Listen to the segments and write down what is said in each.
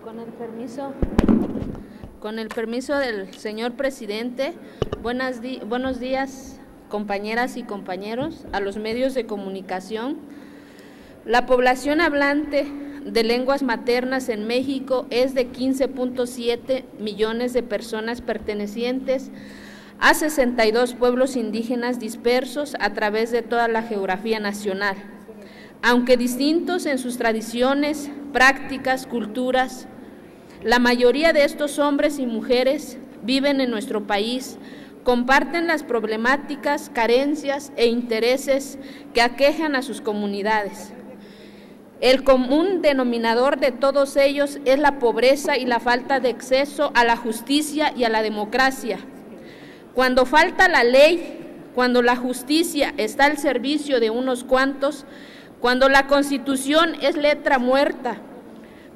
Con el permiso del señor presidente, buenos días, compañeras y compañeros, a los medios de comunicación. La población hablante de lenguas maternas en México es de 15.7 millones de personas pertenecientes a 62 pueblos indígenas dispersos a través de toda la geografía nacional. Aunque distintos en sus tradiciones, prácticas, culturas, la mayoría de estos hombres y mujeres viven en nuestro país, comparten las problemáticas, carencias e intereses que aquejan a sus comunidades. El común denominador de todos ellos es la pobreza y la falta de acceso a la justicia y a la democracia. Cuando falta la ley, cuando la justicia está al servicio de unos cuantos, cuando la Constitución es letra muerta,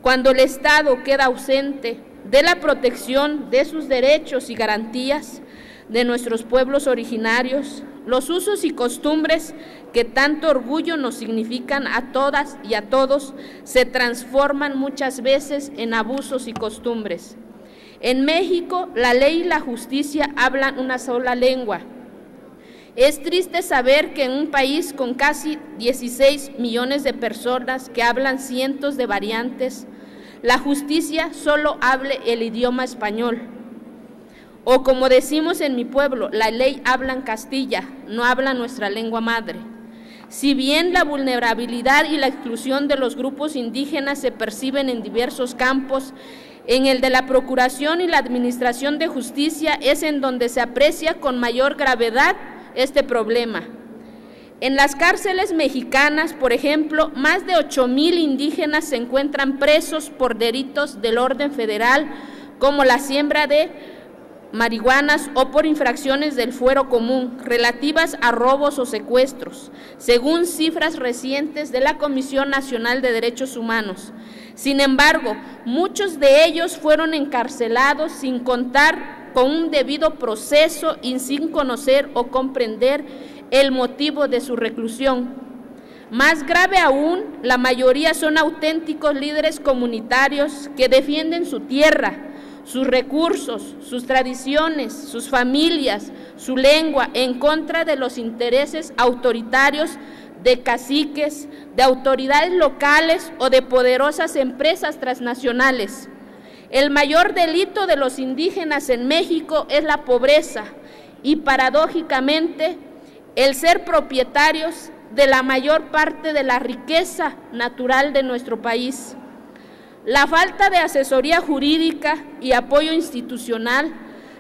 cuando el Estado queda ausente de la protección de sus derechos y garantías de nuestros pueblos originarios, los usos y costumbres que tanto orgullo nos significan a todas y a todos se transforman muchas veces en abusos y costumbres. En México, la ley y la justicia hablan una sola lengua. Es triste saber que en un país con casi 16 millones de personas que hablan cientos de variantes, la justicia solo hable el idioma español. O como decimos en mi pueblo, la ley habla en Castilla, no habla nuestra lengua madre. Si bien la vulnerabilidad y la exclusión de los grupos indígenas se perciben en diversos campos, en el de la procuración y la administración de justicia es en donde se aprecia con mayor gravedad este problema. En las cárceles mexicanas, por ejemplo, más de 8,000 indígenas se encuentran presos por delitos del orden federal, como la siembra de marihuanas o por infracciones del fuero común, relativas a robos o secuestros, según cifras recientes de la Comisión Nacional de Derechos Humanos. Sin embargo, muchos de ellos fueron encarcelados sin contar con un debido proceso y sin conocer o comprender el motivo de su reclusión. Más grave aún, la mayoría son auténticos líderes comunitarios que defienden su tierra, sus recursos, sus tradiciones, sus familias, su lengua, en contra de los intereses autoritarios de caciques, de autoridades locales o de poderosas empresas transnacionales. El mayor delito de los indígenas en México es la pobreza y, paradójicamente, el ser propietarios de la mayor parte de la riqueza natural de nuestro país. La falta de asesoría jurídica y apoyo institucional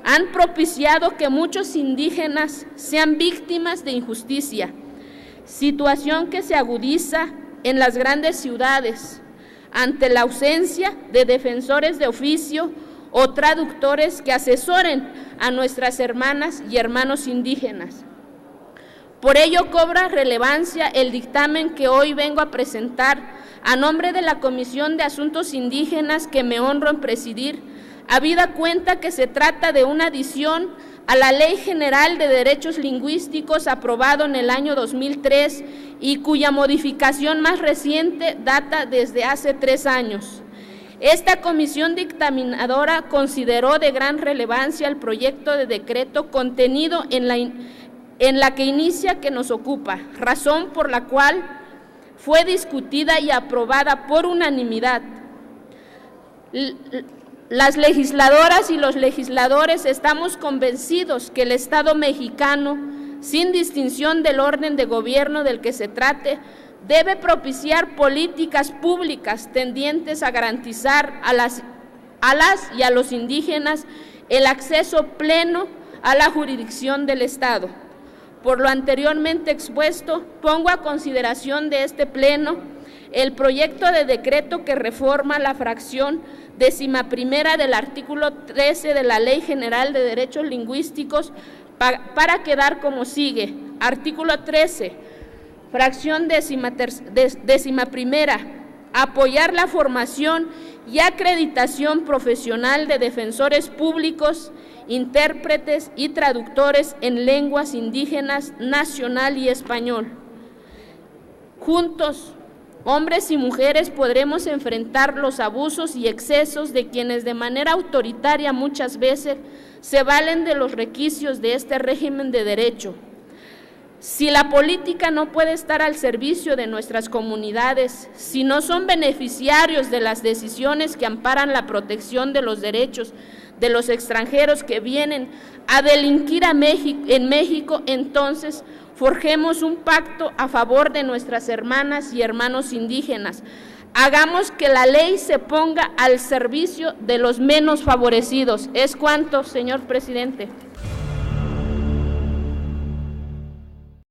han propiciado que muchos indígenas sean víctimas de injusticia, situación que se agudiza en las grandes ciudades, ante la ausencia de defensores de oficio o traductores que asesoren a nuestras hermanas y hermanos indígenas. Por ello cobra relevancia el dictamen que hoy vengo a presentar a nombre de la Comisión de Asuntos Indígenas que me honro en presidir, habida cuenta que se trata de una adición a la Ley General de Derechos Lingüísticos aprobado en el año 2003 y cuya modificación más reciente data desde hace 3 años. Esta comisión dictaminadora consideró de gran relevancia el proyecto de decreto contenido en la que inicia que nos ocupa, razón por la cual fue discutida y aprobada por unanimidad. Las legisladoras y los legisladores estamos convencidos que el Estado mexicano, sin distinción del orden de gobierno del que se trate, debe propiciar políticas públicas tendientes a garantizar a las y a los indígenas el acceso pleno a la jurisdicción del Estado. Por lo anteriormente expuesto, pongo a consideración de este Pleno el proyecto de decreto que reforma la fracción 11ª del artículo 13 de la Ley General de Derechos Lingüísticos para quedar como sigue. Artículo 13, fracción 11ª, apoyar la formación y acreditación profesional de defensores públicos, intérpretes y traductores en lenguas indígenas, nacional y español. Juntos, hombres y mujeres, podremos enfrentar los abusos y excesos de quienes de manera autoritaria muchas veces se valen de los requisitos de este régimen de derecho. Si la política no puede estar al servicio de nuestras comunidades, si no son beneficiarios de las decisiones que amparan la protección de los derechos de los extranjeros que vienen a delinquir en México, entonces forjemos un pacto a favor de nuestras hermanas y hermanos indígenas. Hagamos que la ley se ponga al servicio de los menos favorecidos. Es cuanto, señor presidente.